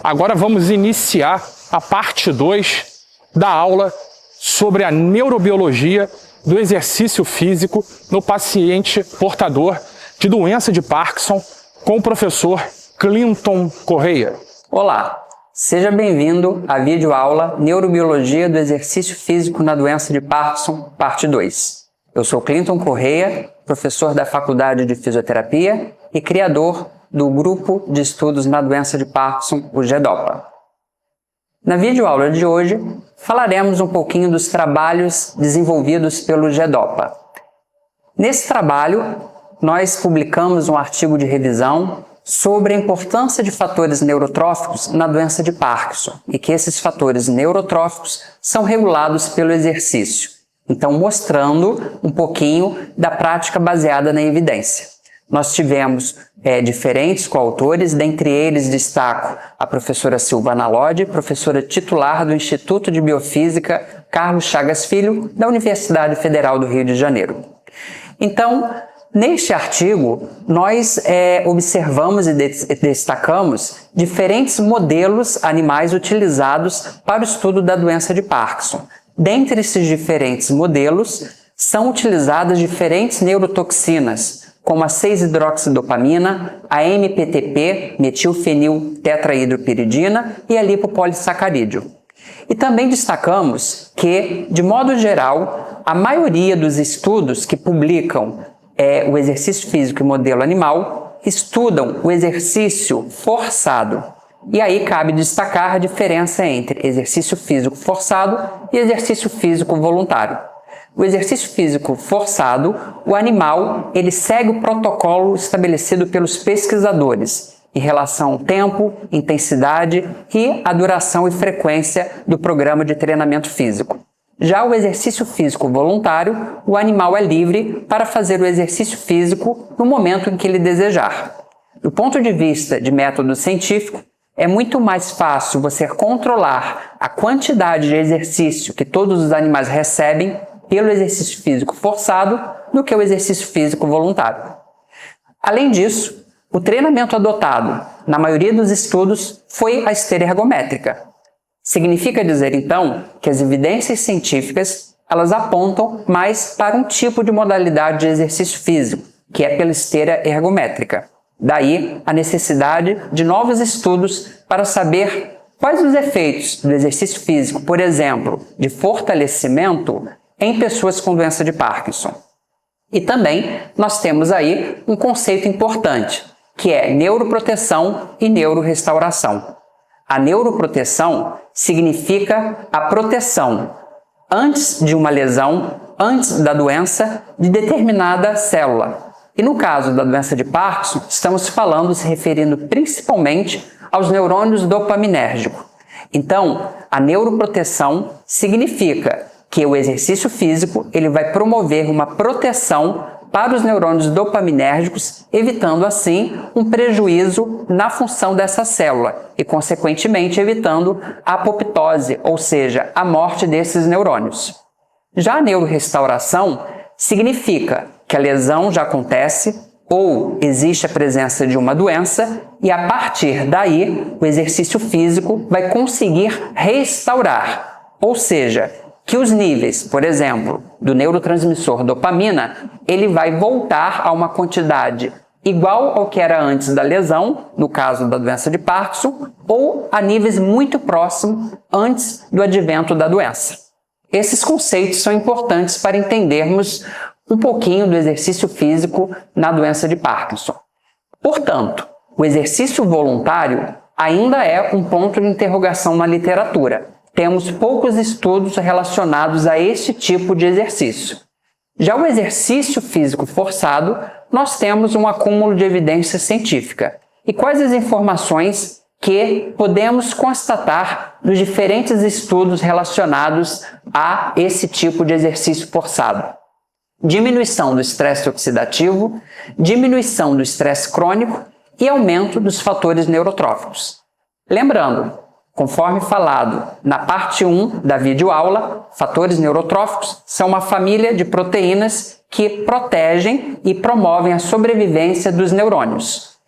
Agora vamos iniciar a parte 2 da aula sobre a neurobiologia do exercício físico no paciente portador de doença de Parkinson com o professor Clinton Correia. Olá, seja bem-vindo à videoaula Neurobiologia do Exercício Físico na Doença de Parkinson, parte 2. Eu sou Clinton Correia, professor da Faculdade de Fisioterapia e criador do Grupo de Estudos na Doença de Parkinson, o GEDOPA. Na videoaula de hoje, falaremos um pouquinho dos trabalhos desenvolvidos pelo GEDOPA. Nesse trabalho, nós publicamos um artigo de revisão sobre a importância de fatores neurotróficos na doença de Parkinson e que esses fatores neurotróficos são regulados pelo exercício. Então, mostrando um pouquinho da prática baseada na evidência. Nós tivemos diferentes coautores, dentre eles destaco a professora Silvana Lodi, professora titular do Instituto de Biofísica Carlos Chagas Filho, da Universidade Federal do Rio de Janeiro. Então, neste artigo, nós observamos e destacamos diferentes modelos animais utilizados para o estudo da doença de Parkinson. Dentre esses diferentes modelos, são utilizadas diferentes neurotoxinas, como a 6-hidroxidopamina, a MPTP, metilfeniltetrahidropiridina e a lipopolissacarídeo. E também destacamos que, de modo geral, a maioria dos estudos que publicam o exercício físico e modelo animal estudam o exercício forçado. E aí cabe destacar a diferença entre exercício físico forçado e exercício físico voluntário. O exercício físico forçado, o animal, ele segue o protocolo estabelecido pelos pesquisadores em relação ao tempo, intensidade e a duração e frequência do programa de treinamento físico. Já o exercício físico voluntário, o animal é livre para fazer o exercício físico no momento em que ele desejar. Do ponto de vista de método científico, é muito mais fácil você controlar a quantidade de exercício que todos os animais recebem pelo exercício físico forçado do que o exercício físico voluntário. Além disso, o treinamento adotado, na maioria dos estudos, foi a esteira ergométrica. Significa dizer, então, que as evidências científicas elas apontam mais para um tipo de modalidade de exercício físico, que é pela esteira ergométrica. Daí a necessidade de novos estudos para saber quais os efeitos do exercício físico, por exemplo, de fortalecimento em pessoas com doença de Parkinson. E também nós temos aí um conceito importante, que é neuroproteção e neurorestauração. A neuroproteção significa a proteção antes de uma lesão, antes da doença, de determinada célula. E no caso da doença de Parkinson, estamos se referindo principalmente aos neurônios dopaminérgicos. Então, a neuroproteção significa que o exercício físico ele vai promover uma proteção para os neurônios dopaminérgicos, evitando assim um prejuízo na função dessa célula e, consequentemente, evitando a apoptose, ou seja, a morte desses neurônios. Já a neurorestauração significa que a lesão já acontece ou existe a presença de uma doença e, a partir daí, o exercício físico vai conseguir restaurar, ou seja, que os níveis, por exemplo, do neurotransmissor dopamina, ele vai voltar a uma quantidade igual ao que era antes da lesão, no caso da doença de Parkinson, ou a níveis muito próximos antes do advento da doença. Esses conceitos são importantes para entendermos um pouquinho do exercício físico na doença de Parkinson. Portanto, o exercício voluntário ainda é um ponto de interrogação na literatura. Temos poucos estudos relacionados a este tipo de exercício. Já o exercício físico forçado, nós temos um acúmulo de evidência científica. E quais as informações que podemos constatar dos diferentes estudos relacionados a esse tipo de exercício forçado? Diminuição do estresse oxidativo, diminuição do estresse crônico e aumento dos fatores neurotróficos. Lembrando, conforme falado na parte 1 da videoaula, fatores neurotróficos são uma família de proteínas que protegem e promovem a sobrevivência dos neurônios.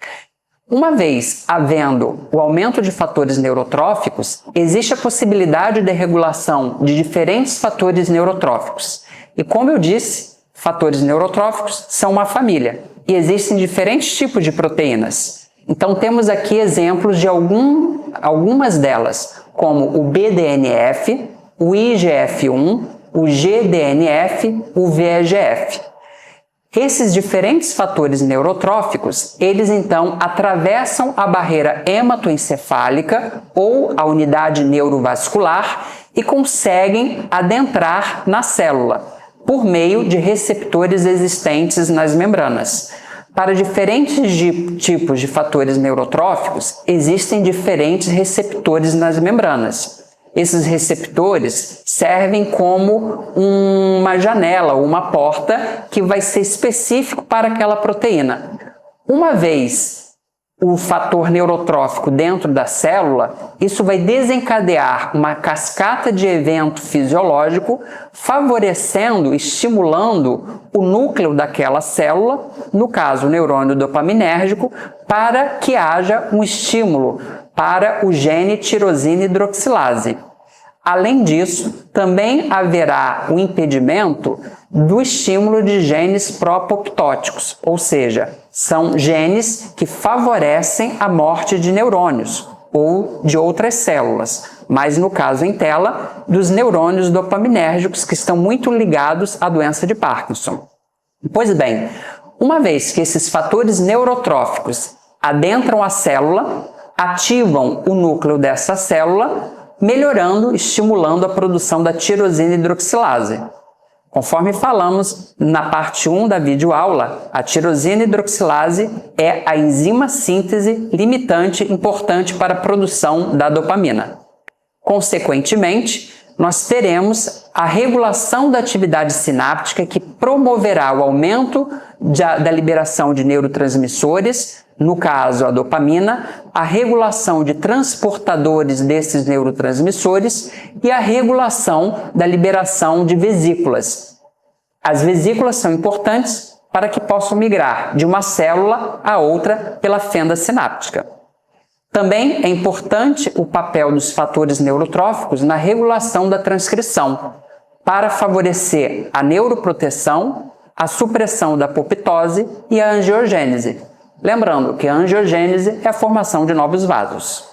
Uma vez havendo o aumento de fatores neurotróficos, existe a possibilidade de regulação de diferentes fatores neurotróficos. E como eu disse, fatores neurotróficos são uma família e existem diferentes tipos de proteínas. Então temos aqui exemplos de algumas delas, como o BDNF, o IGF-1, o GDNF, o VEGF. Esses diferentes fatores neurotróficos, eles então atravessam a barreira hematoencefálica ou a unidade neurovascular e conseguem adentrar na célula por meio de receptores existentes nas membranas. Para diferentes tipos de fatores neurotróficos, existem diferentes receptores nas membranas. Esses receptores servem como uma janela ou uma porta que vai ser específico para aquela proteína. Uma vez o fator neurotrófico dentro da célula, isso vai desencadear uma cascata de evento fisiológico, favorecendo, estimulando o núcleo daquela célula, no caso o neurônio dopaminérgico, para que haja um estímulo para o gene tirosina hidroxilase. Além disso, também haverá o impedimento do estímulo de genes pró-apoptóticos, ou seja, são genes que favorecem a morte de neurônios ou de outras células, mas no caso em tela, dos neurônios dopaminérgicos que estão muito ligados à doença de Parkinson. Pois bem, uma vez que esses fatores neurotróficos adentram a célula, ativam o núcleo dessa célula, melhorando, estimulando a produção da tirosina hidroxilase. Conforme falamos na parte 1 da videoaula, a tirosina hidroxilase é a enzima síntese limitante importante para a produção da dopamina. Consequentemente, nós teremos a regulação da atividade sináptica que promoverá o aumento da liberação de neurotransmissores, no caso a dopamina, a regulação de transportadores desses neurotransmissores e a regulação da liberação de vesículas. As vesículas são importantes para que possam migrar de uma célula a outra pela fenda sináptica. Também é importante o papel dos fatores neurotróficos na regulação da transcrição, para favorecer a neuroproteção, a supressão da apoptose e a angiogênese. Lembrando que a angiogênese é a formação de novos vasos.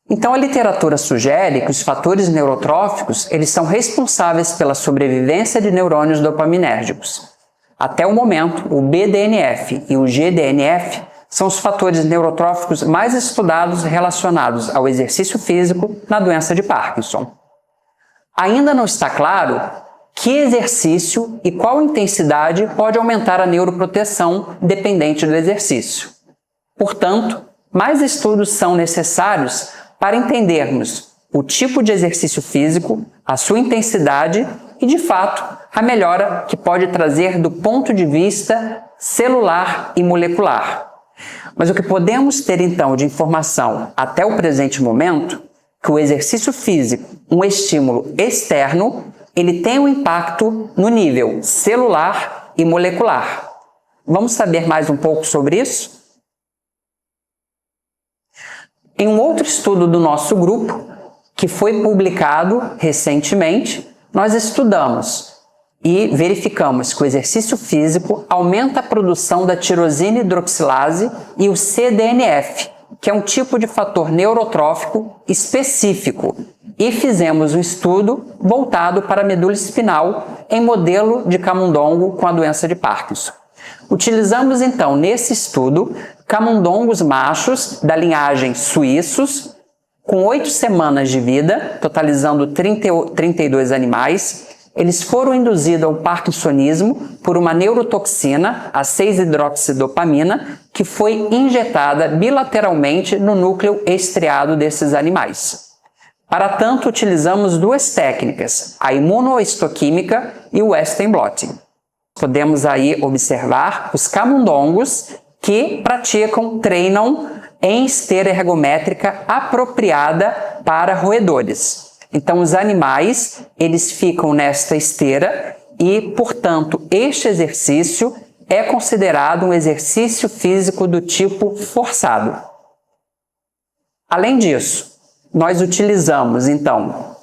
Então a literatura sugere que os fatores neurotróficos eles são responsáveis pela sobrevivência de neurônios dopaminérgicos. Até o momento, o BDNF e o GDNF são os fatores neurotróficos mais estudados relacionados ao exercício físico na doença de Parkinson. Ainda não está claro que exercício e qual intensidade pode aumentar a neuroproteção dependente do exercício. Portanto, mais estudos são necessários para entendermos o tipo de exercício físico, a sua intensidade e, de fato, a melhora que pode trazer do ponto de vista celular e molecular. Mas o que podemos ter então de informação até o presente momento, que o exercício físico, um estímulo externo, ele tem um impacto no nível celular e molecular. Vamos saber mais um pouco sobre isso? Em um outro estudo do nosso grupo, que foi publicado recentemente, nós estudamos e verificamos que o exercício físico aumenta a produção da tirosina hidroxilase e o CDNF, que é um tipo de fator neurotrófico específico, e fizemos um estudo voltado para a medula espinal em modelo de camundongo com a doença de Parkinson. Utilizamos então nesse estudo camundongos machos da linhagem suíços com 8 semanas de vida, totalizando 32 animais. Eles foram induzidos ao parkinsonismo por uma neurotoxina, a 6-hidroxidopamina, que foi injetada bilateralmente no núcleo estriado desses animais. Para tanto, utilizamos duas técnicas, a imunohistoquímica e o Western blotting. Podemos aí observar os camundongos que treinam em esteira ergométrica apropriada para roedores. Então, os animais, eles ficam nesta esteira e, portanto, este exercício, é considerado um exercício físico do tipo forçado. Além disso, nós utilizamos, então,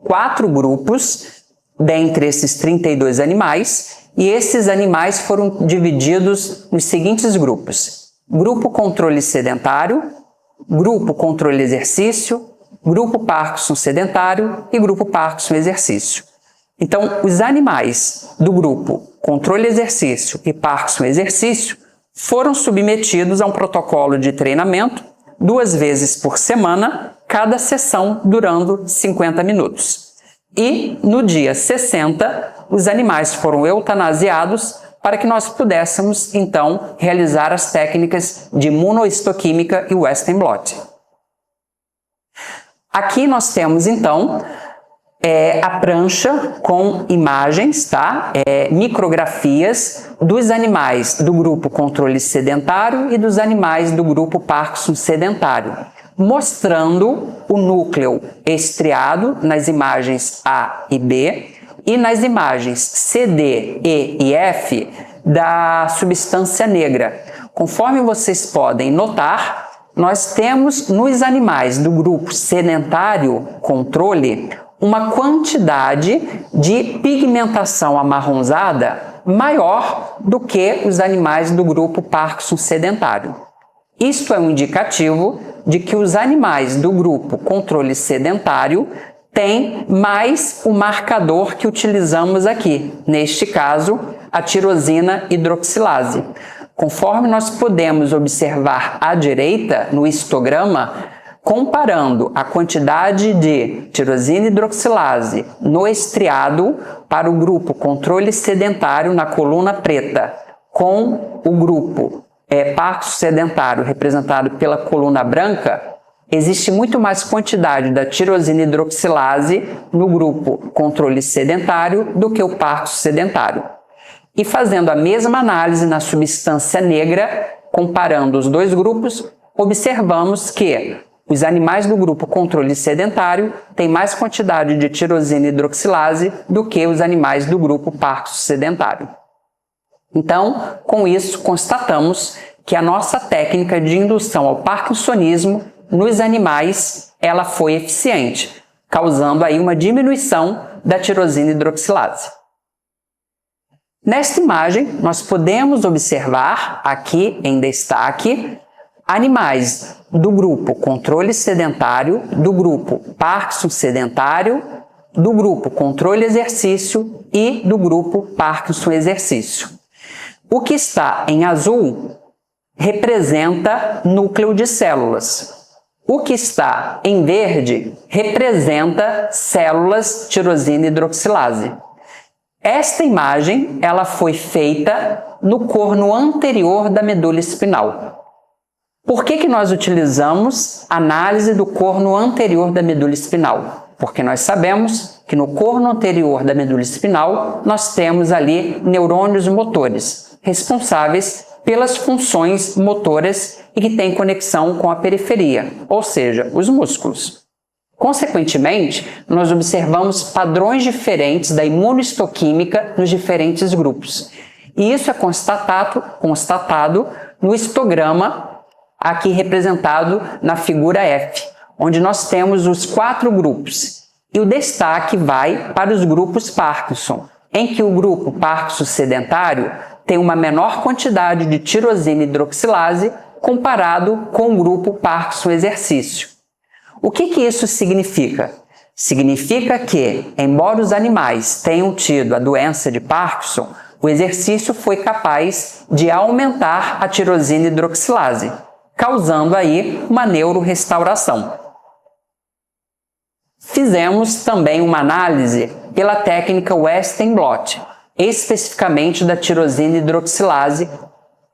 4 grupos dentre esses 32 animais, e esses animais foram divididos nos seguintes grupos: grupo controle sedentário, grupo controle exercício, grupo Parkinson sedentário e grupo Parkinson exercício. Então, os animais do grupo controle exercício e Parkinson exercício foram submetidos a um protocolo de treinamento 2 vezes por semana, cada sessão durando 50 minutos. E no dia 60, os animais foram eutanasiados para que nós pudéssemos, então, realizar as técnicas de imunohistoquímica e Western blot. Aqui nós temos, então, a prancha com imagens, tá? Micrografias dos animais do grupo controle sedentário e dos animais do grupo Parkinson sedentário, mostrando o núcleo estriado nas imagens A e B e nas imagens C, D, E e F da substância negra. Conforme vocês podem notar, nós temos nos animais do grupo sedentário controle uma quantidade de pigmentação amarronzada maior do que os animais do grupo Parkinson sedentário. Isto é um indicativo de que os animais do grupo controle sedentário têm mais o marcador que utilizamos aqui, neste caso, a tirosina hidroxilase. Conforme nós podemos observar à direita, no histograma, comparando a quantidade de tirosina hidroxilase no estriado para o grupo controle sedentário na coluna preta com o grupo Parkinson sedentário representado pela coluna branca, existe muito mais quantidade da tirosina hidroxilase no grupo controle sedentário do que o Parkinson sedentário. E fazendo a mesma análise na substância negra, comparando os dois grupos, observamos que os animais do grupo controle sedentário têm mais quantidade de tirosina hidroxilase do que os animais do grupo Parkinson sedentário. Então, com isso, constatamos que a nossa técnica de indução ao parkinsonismo nos animais, ela foi eficiente, causando aí uma diminuição da tirosina hidroxilase. Nesta imagem, nós podemos observar aqui em destaque animais do grupo controle sedentário, do grupo Parkinson sedentário, do grupo controle exercício e do grupo Parkinson exercício. O que está em azul representa núcleo de células. O que está em verde representa células tirosina hidroxilase. Esta imagem ela foi feita no corno anterior da medula espinal. Por que nós utilizamos análise do corno anterior da medula espinal? Porque nós sabemos que no corno anterior da medula espinal nós temos ali neurônios motores, responsáveis pelas funções motoras e que têm conexão com a periferia, ou seja, os músculos. Consequentemente, nós observamos padrões diferentes da imunohistoquímica nos diferentes grupos. E isso é constatado no histograma aqui representado na figura F, onde nós temos os 4 grupos. E o destaque vai para os grupos Parkinson, em que o grupo Parkinson sedentário tem uma menor quantidade de tirosina hidroxilase comparado com o grupo Parkinson exercício. O que isso significa? Significa que, embora os animais tenham tido a doença de Parkinson, o exercício foi capaz de aumentar a tirosina hidroxilase, causando aí uma neurorestauração. Fizemos também uma análise pela técnica Western blot, especificamente da tirosina hidroxilase,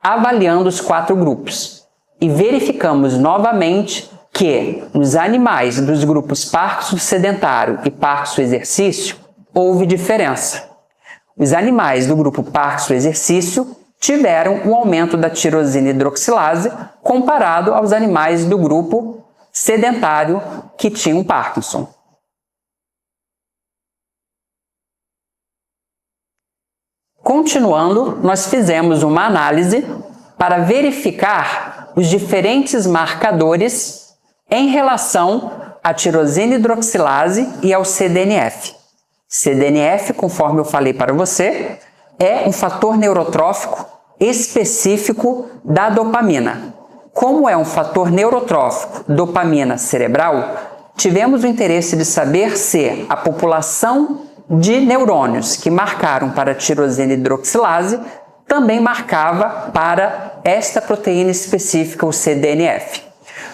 avaliando os 4 grupos. E verificamos novamente que nos animais dos grupos Parkinson sedentário e Parkinson exercício houve diferença. Os animais do grupo Parkinson exercício tiveram um aumento da tirosina hidroxilase comparado aos animais do grupo sedentário que tinham Parkinson. Continuando, nós fizemos uma análise para verificar os diferentes marcadores em relação à tirosina hidroxilase e ao CDNF. CDNF, conforme eu falei para você, é um fator neurotrófico específico da dopamina. Como é um fator neurotrófico, dopamina cerebral, tivemos o interesse de saber se a população de neurônios que marcaram para a tirosina hidroxilase também marcava para esta proteína específica, o CDNF.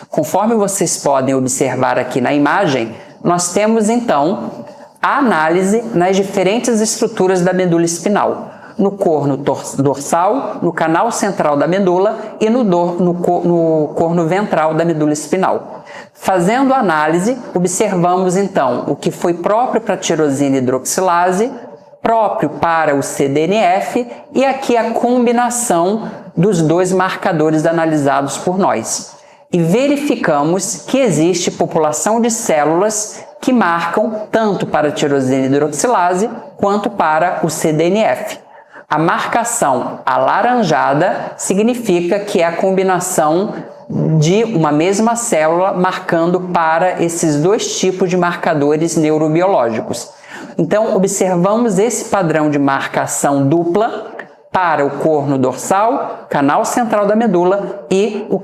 Conforme vocês podem observar aqui na imagem, nós temos então a análise nas diferentes estruturas da medula espinal, no corno dorsal, no canal central da medula e no corno ventral da medula espinal. Fazendo a análise, observamos então o que foi próprio para a tirosina hidroxilase, próprio para o CDNF e aqui a combinação dos dois marcadores analisados por nós. E verificamos que existe população de células que marcam tanto para a tirosina hidroxilase quanto para o CDNF. A marcação alaranjada significa que é a combinação de uma mesma célula marcando para esses dois tipos de marcadores neurobiológicos. Então, observamos esse padrão de marcação dupla para o corno dorsal, canal central da medula e o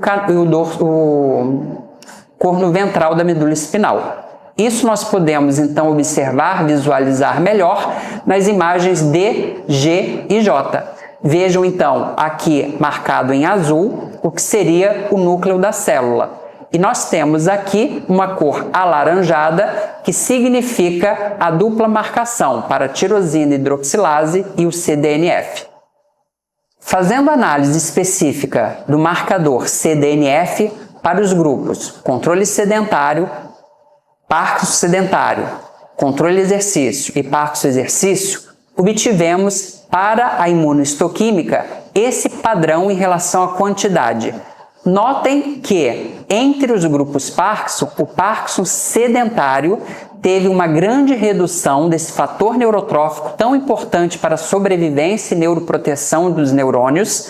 corno ventral da medula espinal. Isso nós podemos então observar, visualizar melhor nas imagens D, G e J. Vejam então aqui marcado em azul o que seria o núcleo da célula. E nós temos aqui uma cor alaranjada que significa a dupla marcação para a tirosina hidroxilase e o CDNF. Fazendo análise específica do marcador CDNF para os grupos controle sedentário, Parkinson sedentário, controle exercício e Parkinson exercício, obtivemos para a imunohistoquímica esse padrão em relação à quantidade. Notem que entre os grupos Parkinson, o Parkinson sedentário teve uma grande redução desse fator neurotrófico tão importante para a sobrevivência e neuroproteção dos neurônios,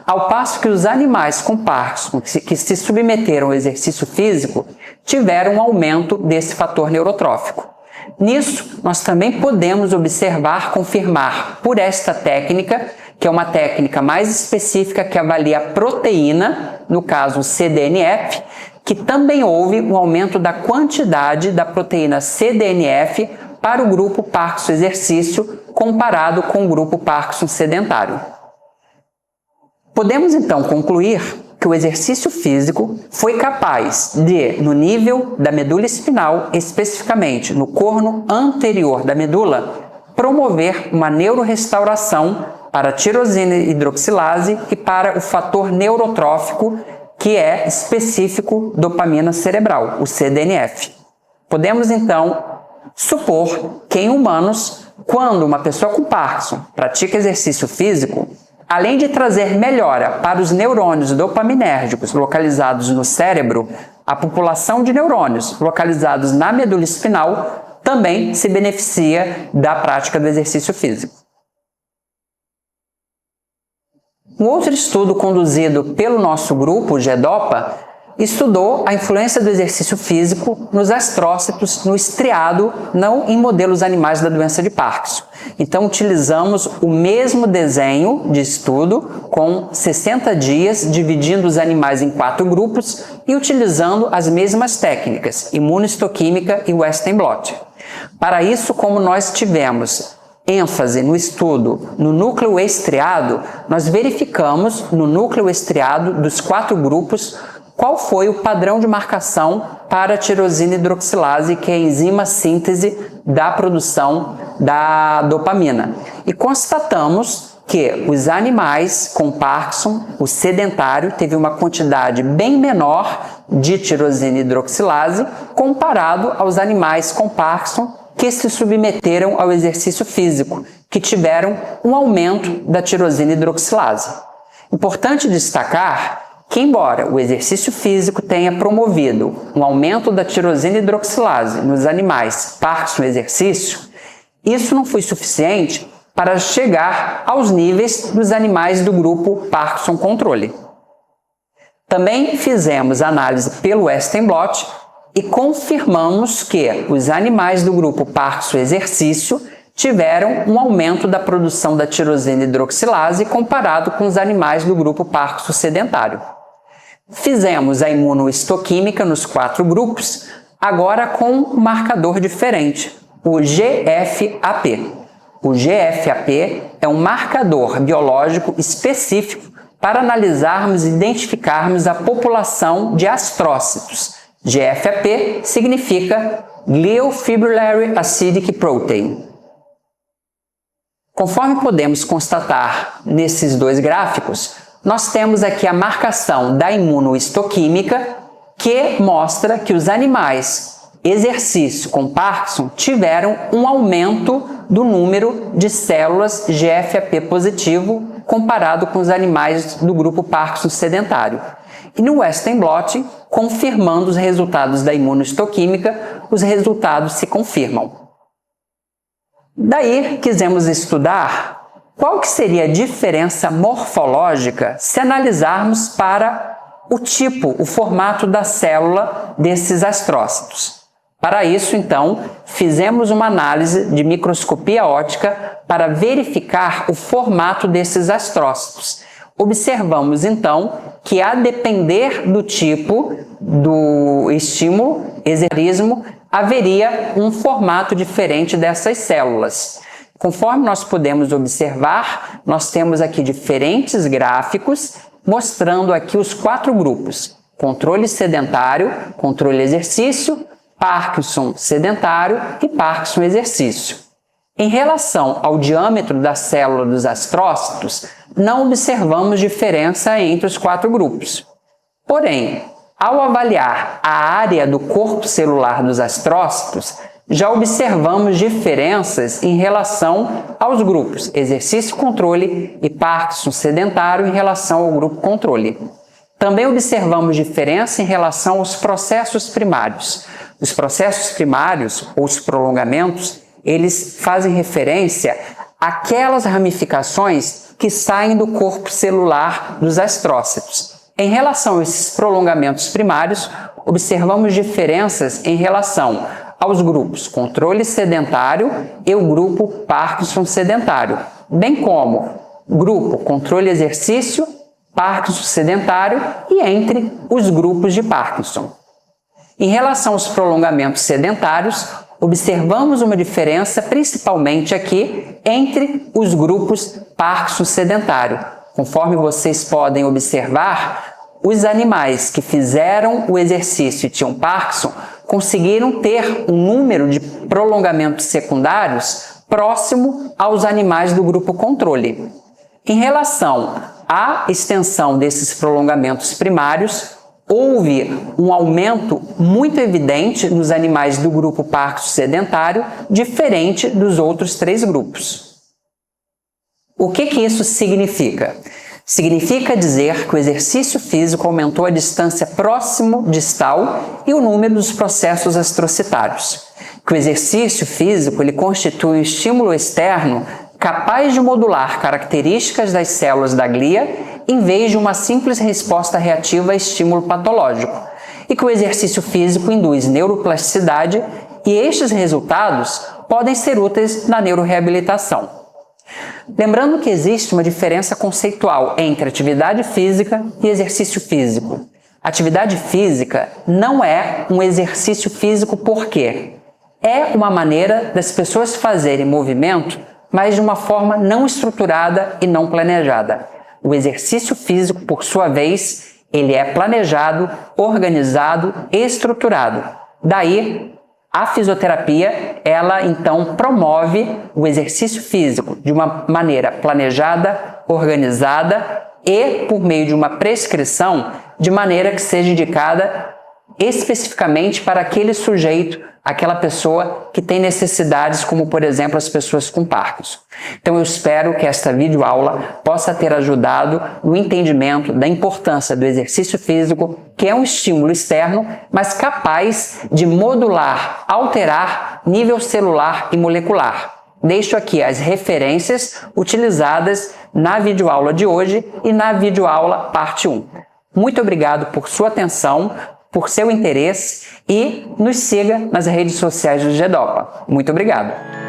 ao passo que os animais com Parkinson que se submeteram ao exercício físico tiveram um aumento desse fator neurotrófico. Nisso, nós também podemos observar, confirmar por esta técnica, que é uma técnica mais específica que avalia a proteína, no caso o CDNF, que também houve um aumento da quantidade da proteína CDNF para o grupo Parkinson exercício comparado com o grupo Parkinson sedentário. Podemos então concluir que o exercício físico foi capaz de, no nível da medula espinal, especificamente no corno anterior da medula, promover uma neurorestauração para a tirosina hidroxilase e para o fator neurotrófico que é específico dopamina cerebral, o CDNF. Podemos então supor que em humanos, quando uma pessoa com Parkinson pratica exercício físico, além de trazer melhora para os neurônios dopaminérgicos localizados no cérebro, a população de neurônios localizados na medula espinal também se beneficia da prática do exercício físico. Um outro estudo conduzido pelo nosso grupo, o GEDOPA, estudou a influência do exercício físico nos astrócitos, no estriado, não em modelos animais da doença de Parkinson. Então, utilizamos o mesmo desenho de estudo, com 60 dias, dividindo os animais em 4 grupos e utilizando as mesmas técnicas, imunohistoquímica e Western blot. Para isso, como nós tivemos ênfase no estudo no núcleo estriado, nós verificamos no núcleo estriado dos 4 grupos qual foi o padrão de marcação para a tirosina hidroxilase, que é a enzima síntese da produção da dopamina. E constatamos que os animais com Parkinson, o sedentário, teve uma quantidade bem menor de tirosina hidroxilase comparado aos animais com Parkinson que se submeteram ao exercício físico, que tiveram um aumento da tirosina hidroxilase. Importante destacar que, embora o exercício físico tenha promovido um aumento da tirosina hidroxilase nos animais Parkinson exercício, isso não foi suficiente para chegar aos níveis dos animais do grupo Parkinson controle. Também fizemos análise pelo Western blot e confirmamos que os animais do grupo Parkinson exercício tiveram um aumento da produção da tirosina hidroxilase comparado com os animais do grupo Parkinson sedentário. Fizemos a imunohistoquímica nos 4 grupos, agora com um marcador diferente, o GFAP. O GFAP é um marcador biológico específico para analisarmos e identificarmos a população de astrócitos. GFAP significa Glial Fibrillary Acidic Protein. Conforme podemos constatar nesses 2 gráficos, nós temos aqui a marcação da imunohistoquímica que mostra que os animais exercício com Parkinson tiveram um aumento do número de células GFAP positivo comparado com os animais do grupo Parkinson sedentário. E no Western blot, confirmando os resultados da imunohistoquímica, os resultados se confirmam. Daí, quisemos estudar qual que seria a diferença morfológica se analisarmos para o tipo, o formato da célula desses astrócitos. Para isso, então, fizemos uma análise de microscopia óptica para verificar o formato desses astrócitos. Observamos, então, que a depender do tipo do estímulo, exercismo, haveria um formato diferente dessas células. Conforme nós podemos observar, nós temos aqui diferentes gráficos mostrando aqui os 4 grupos: controle sedentário, controle exercício, Parkinson sedentário e Parkinson exercício. Em relação ao diâmetro da célula dos astrócitos, não observamos diferença entre os 4 grupos. Porém, ao avaliar a área do corpo celular dos astrócitos, já observamos diferenças em relação aos grupos exercício controle e Parkinson sedentário em relação ao grupo controle. Também observamos diferença em relação aos processos primários. Os processos primários, ou os prolongamentos, eles fazem referência àquelas ramificações que saem do corpo celular dos astrócitos. Em relação a esses prolongamentos primários, observamos diferenças em relação aos grupos controle sedentário e o grupo Parkinson sedentário, bem como grupo controle exercício, Parkinson sedentário e entre os grupos de Parkinson. Em relação aos prolongamentos sedentários, observamos uma diferença principalmente aqui entre os grupos Parkinson sedentário. Conforme vocês podem observar, os animais que fizeram o exercício e tinham Parkinson conseguiram ter um número de prolongamentos secundários próximo aos animais do grupo controle. Em relação à extensão desses prolongamentos primários, houve um aumento muito evidente nos animais do grupo Parkinson sedentário, diferente dos outros 3 grupos. O que isso significa? Significa dizer que o exercício físico aumentou a distância próximo-distal e o número dos processos astrocitários. Que o exercício físico ele constitui um estímulo externo capaz de modular características das células da glia em vez de uma simples resposta reativa a estímulo patológico. E que o exercício físico induz neuroplasticidade e estes resultados podem ser úteis na neuroreabilitação. Lembrando que existe uma diferença conceitual entre atividade física e exercício físico. Atividade física não é um exercício físico por quê? É uma maneira das pessoas fazerem movimento, mas de uma forma não estruturada e não planejada. O exercício físico, por sua vez, ele é planejado, organizado e estruturado. Daí, a fisioterapia, ela então promove o exercício físico de uma maneira planejada, organizada e por meio de uma prescrição de maneira que seja indicada especificamente para aquele sujeito, aquela pessoa que tem necessidades, como por exemplo as pessoas com Parkinson. Então eu espero que esta videoaula possa ter ajudado no entendimento da importância do exercício físico, que é um estímulo externo, mas capaz de modular, alterar nível celular e molecular. Deixo aqui as referências utilizadas na videoaula de hoje e na videoaula parte 1. Muito obrigado por sua atenção, por seu interesse e nos siga nas redes sociais do GEDOPA. Muito obrigado!